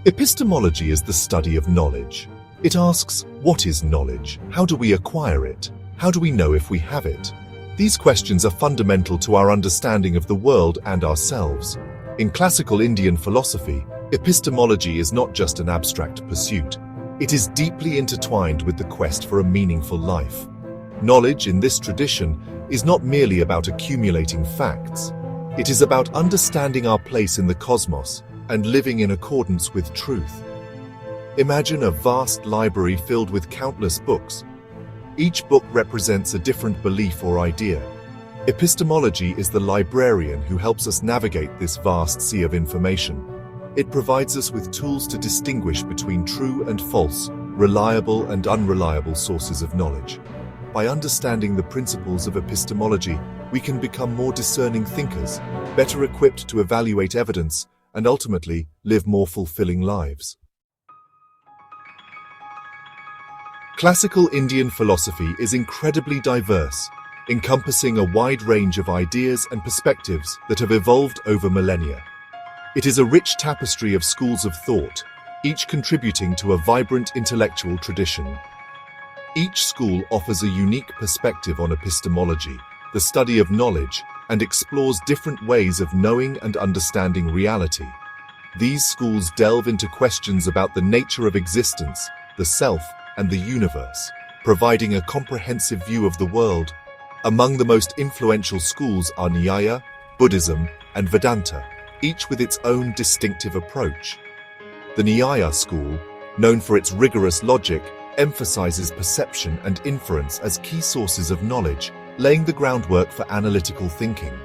Epistemology is the study of knowledge. It asks, what is knowledge? How do we acquire it? How do we know if we have it? These questions are fundamental to our understanding of the world and ourselves. In classical Indian philosophy, epistemology is not just an abstract pursuit. It is deeply intertwined with the quest for a meaningful life. Knowledge in this tradition is not merely about accumulating facts. It is about understanding our place in the cosmos and living in accordance with truth. Imagine a vast library filled with countless books. Each book represents a different belief or idea. Epistemology is the librarian who helps us navigate this vast sea of information. It provides us with tools to distinguish between true and false, reliable and unreliable sources of knowledge. By understanding the principles of epistemology, we can become more discerning thinkers, better equipped to evaluate evidence, and ultimately live more fulfilling lives. Classical Indian philosophy is incredibly diverse, encompassing a wide range of ideas and perspectives that have evolved over millennia. It is a rich tapestry of schools of thought, each contributing to a vibrant intellectual tradition. Each school offers a unique perspective on epistemology, the study of knowledge, and explores different ways of knowing and understanding reality. These schools delve into questions about the nature of existence, the self, and the universe, providing a comprehensive view of the world. Among the most influential schools are Nyaya, Buddhism, and Vedanta, each with its own distinctive approach. The Nyaya school, known for its rigorous logic, emphasizes perception and inference as key sources of knowledge, laying the groundwork for analytical thinking.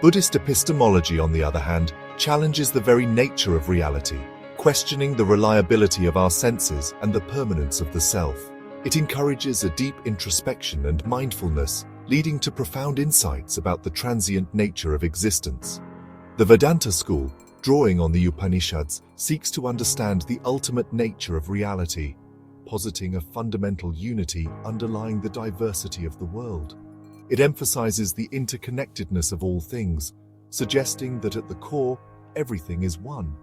Buddhist epistemology, on the other hand, challenges the very nature of reality, questioning the reliability of our senses and the permanence of the self. It encourages a deep introspection and mindfulness, leading to profound insights about the transient nature of existence. The Vedanta school, drawing on the Upanishads, seeks to understand the ultimate nature of reality, positing a fundamental unity underlying the diversity of the world. It emphasizes the interconnectedness of all things, suggesting that at the core, everything is one.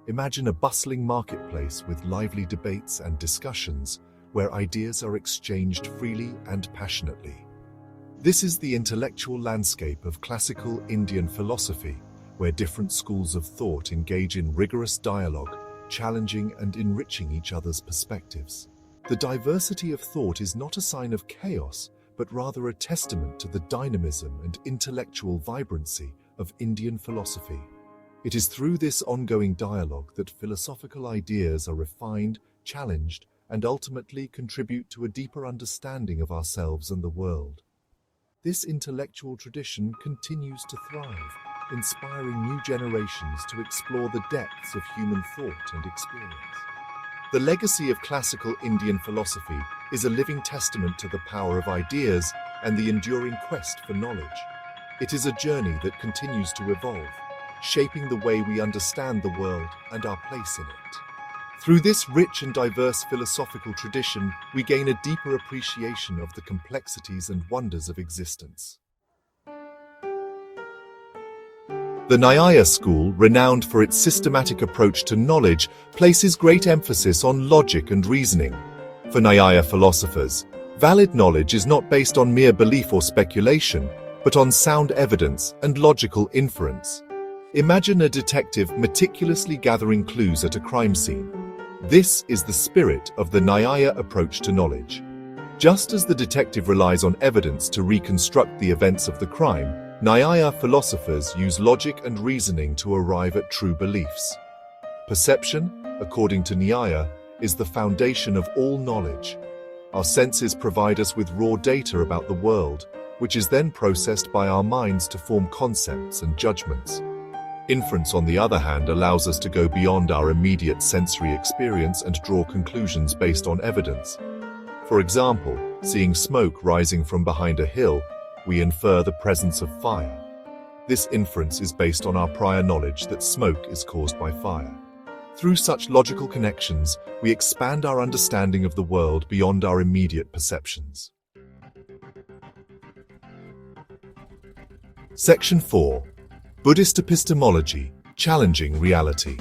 Imagine a bustling marketplace with lively debates and discussions, where ideas are exchanged freely and passionately. This is the intellectual landscape of classical Indian philosophy, where different schools of thought engage in rigorous dialogue, challenging and enriching each other's perspectives. The diversity of thought is not a sign of chaos, but rather a testament to the dynamism and intellectual vibrancy of Indian philosophy. It is through this ongoing dialogue that philosophical ideas are refined, challenged, and ultimately contribute to a deeper understanding of ourselves and the world. This intellectual tradition continues to thrive, inspiring new generations to explore the depths of human thought and experience. The legacy of classical Indian philosophy is a living testament to the power of ideas and the enduring quest for knowledge. It is a journey that continues to evolve, shaping the way we understand the world and our place in it. Through this rich and diverse philosophical tradition, we gain a deeper appreciation of the complexities and wonders of existence. The Nyaya school, renowned for its systematic approach to knowledge, places great emphasis on logic and reasoning. For Nyaya philosophers, valid knowledge is not based on mere belief or speculation, but on sound evidence and logical inference. Imagine a detective meticulously gathering clues at a crime scene. This is the spirit of the Nyaya approach to knowledge. Just as the detective relies on evidence to reconstruct the events of the crime, Nyaya philosophers use logic and reasoning to arrive at true beliefs. Perception, according to Nyaya, is the foundation of all knowledge. Our senses provide us with raw data about the world, which is then processed by our minds to form concepts and judgments. Inference, on the other hand, allows us to go beyond our immediate sensory experience and draw conclusions based on evidence. For example, seeing smoke rising from behind a hill, we infer the presence of fire. This inference is based on our prior knowledge that smoke is caused by fire. Through such logical connections, we expand our understanding of the world beyond our immediate perceptions. Section 4. Buddhist Epistemology, Challenging Reality.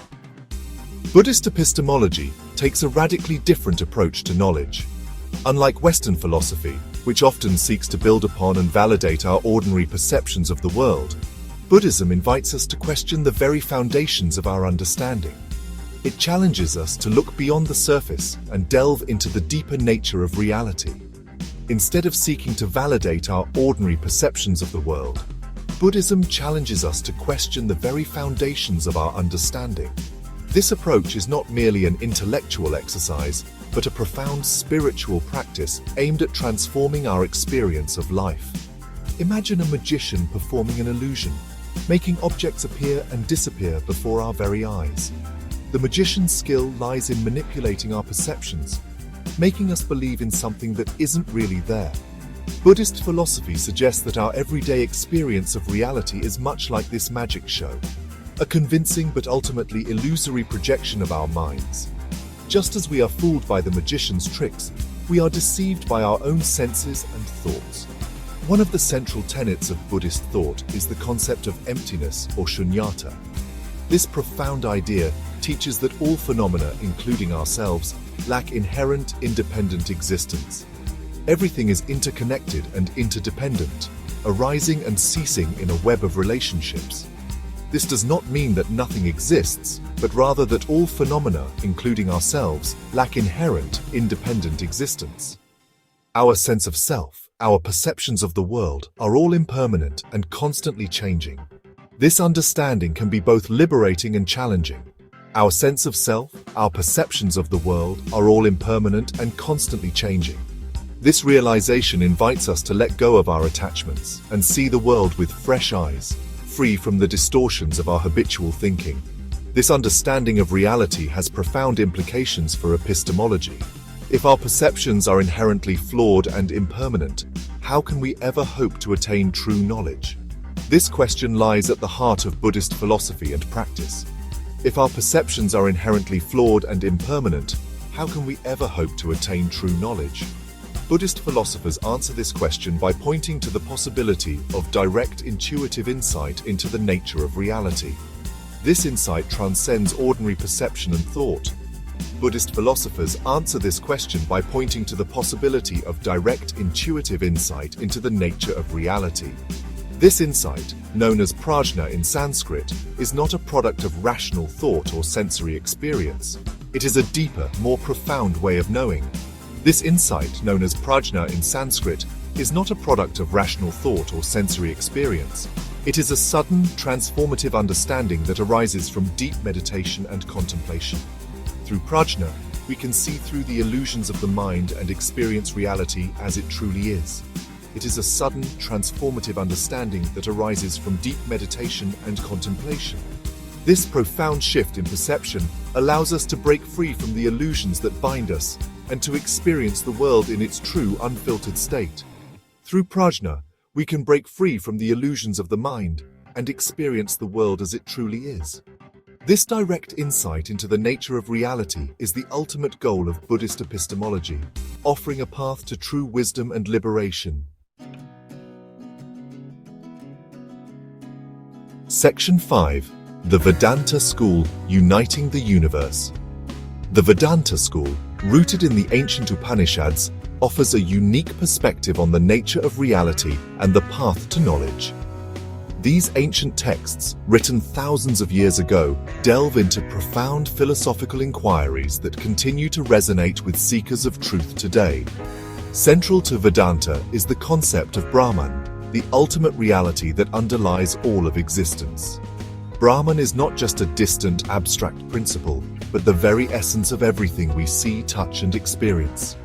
Buddhist epistemology takes a radically different approach to knowledge. Unlike Western philosophy, which often seeks to build upon and validate our ordinary perceptions of the world, Buddhism invites us to question the very foundations of our understanding. It challenges us to look beyond the surface and delve into the deeper nature of reality. Instead of seeking to validate our ordinary perceptions of the world, Buddhism challenges us to question the very foundations of our understanding. This approach is not merely an intellectual exercise, but a profound spiritual practice aimed at transforming our experience of life. Imagine a magician performing an illusion, making objects appear and disappear before our very eyes. The magician's skill lies in manipulating our perceptions, making us believe in something that isn't really there. Buddhist philosophy suggests that our everyday experience of reality is much like this magic show, a convincing but ultimately illusory projection of our minds. Just as we are fooled by the magician's tricks, we are deceived by our own senses and thoughts. One of the central tenets of Buddhist thought is the concept of emptiness or shunyata. This profound idea teaches that all phenomena, including ourselves, lack inherent independent existence. Everything is interconnected and interdependent, arising and ceasing in a web of relationships. This does not mean that nothing exists, but rather that all phenomena, including ourselves, lack inherent independent existence. Our sense of self, our perceptions of the world, are all impermanent and constantly changing. This understanding can be both liberating and challenging. Our sense of self, our perceptions of the world, are all impermanent and constantly changing. This realization invites us to let go of our attachments and see the world with fresh eyes, free from the distortions of our habitual thinking. This understanding of reality has profound implications for epistemology. If our perceptions are inherently flawed and impermanent, how can we ever hope to attain true knowledge? This question lies at the heart of Buddhist philosophy and practice. If our perceptions are inherently flawed and impermanent, how can we ever hope to attain true knowledge? Buddhist philosophers answer this question by pointing to the possibility of direct intuitive insight into the nature of reality. This insight transcends ordinary perception and thought. Buddhist philosophers answer this question by pointing to the possibility of direct intuitive insight into the nature of reality. This insight, known as prajna in Sanskrit, is not a product of rational thought or sensory experience. It is a deeper, more profound way of knowing. This insight, known as prajna in Sanskrit, is not a product of rational thought or sensory experience. It is a sudden, transformative understanding that arises from deep meditation and contemplation. Through prajna, we can see through the illusions of the mind and experience reality as it truly is. It is a sudden, transformative understanding that arises from deep meditation and contemplation. This profound shift in perception allows us to break free from the illusions that bind us and to experience the world in its true, unfiltered state. Through prajna, we can break free from the illusions of the mind and experience the world as it truly is. This direct insight into the nature of reality is the ultimate goal of Buddhist epistemology, offering a path to true wisdom and liberation. Section 5. The Vedanta School, Uniting the Universe. The Vedanta school, rooted in the ancient Upanishads, offers a unique perspective on the nature of reality and the path to knowledge. These ancient texts, written thousands of years ago, delve into profound philosophical inquiries that continue to resonate with seekers of truth today. Central to Vedanta is the concept of Brahman, the ultimate reality that underlies all of existence. Brahman is not just a distant, abstract principle, but the very essence of everything we see, touch, and experience.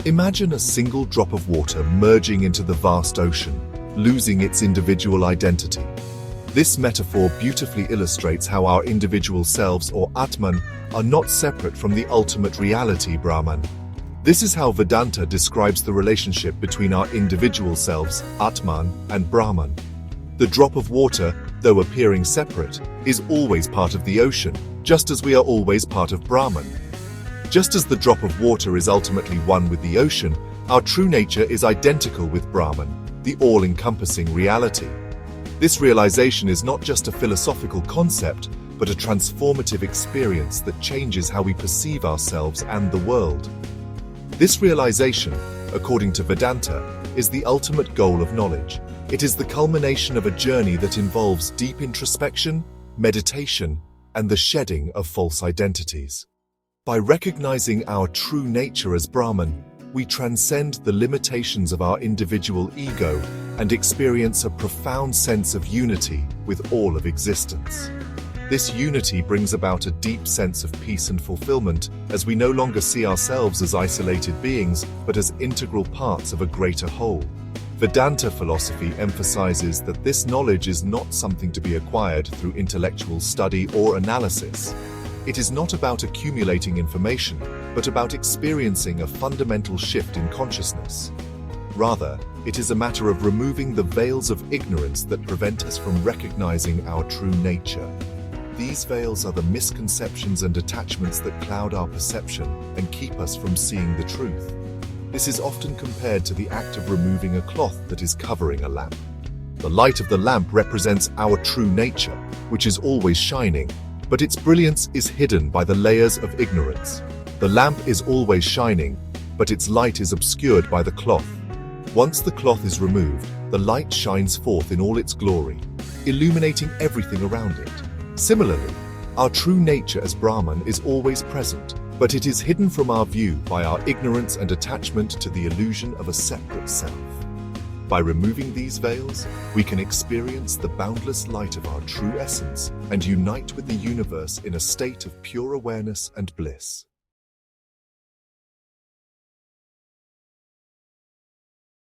Imagine a single drop of water merging into the vast ocean, losing its individual identity. This metaphor beautifully illustrates how our individual selves, or Atman, are not separate from the ultimate reality, Brahman. This is how Vedanta describes the relationship between our individual selves, Atman, and Brahman. The drop of water, though appearing separate, is always part of the ocean, just as we are always part of Brahman. Just as the drop of water is ultimately one with the ocean, our true nature is identical with Brahman, the all-encompassing reality. This realization is not just a philosophical concept, but a transformative experience that changes how we perceive ourselves and the world. This realization, according to Vedanta, is the ultimate goal of knowledge. It is the culmination of a journey that involves deep introspection, meditation, and the shedding of false identities. By recognizing our true nature as Brahman, we transcend the limitations of our individual ego and experience a profound sense of unity with all of existence. This unity brings about a deep sense of peace and fulfillment as we no longer see ourselves as isolated beings, but as integral parts of a greater whole. Vedanta philosophy emphasizes that this knowledge is not something to be acquired through intellectual study or analysis. It is not about accumulating information, but about experiencing a fundamental shift in consciousness. Rather, it is a matter of removing the veils of ignorance that prevent us from recognizing our true nature. These veils are the misconceptions and attachments that cloud our perception and keep us from seeing the truth. This is often compared to the act of removing a cloth that is covering a lamp. The light of the lamp represents our true nature, which is always shining, but its brilliance is hidden by the layers of ignorance. The lamp is always shining, but its light is obscured by the cloth. Once the cloth is removed, the light shines forth in all its glory, illuminating everything around it. Similarly, our true nature as Brahman is always present, but it is hidden from our view by our ignorance and attachment to the illusion of a separate self. By removing these veils, we can experience the boundless light of our true essence and unite with the universe in a state of pure awareness and bliss.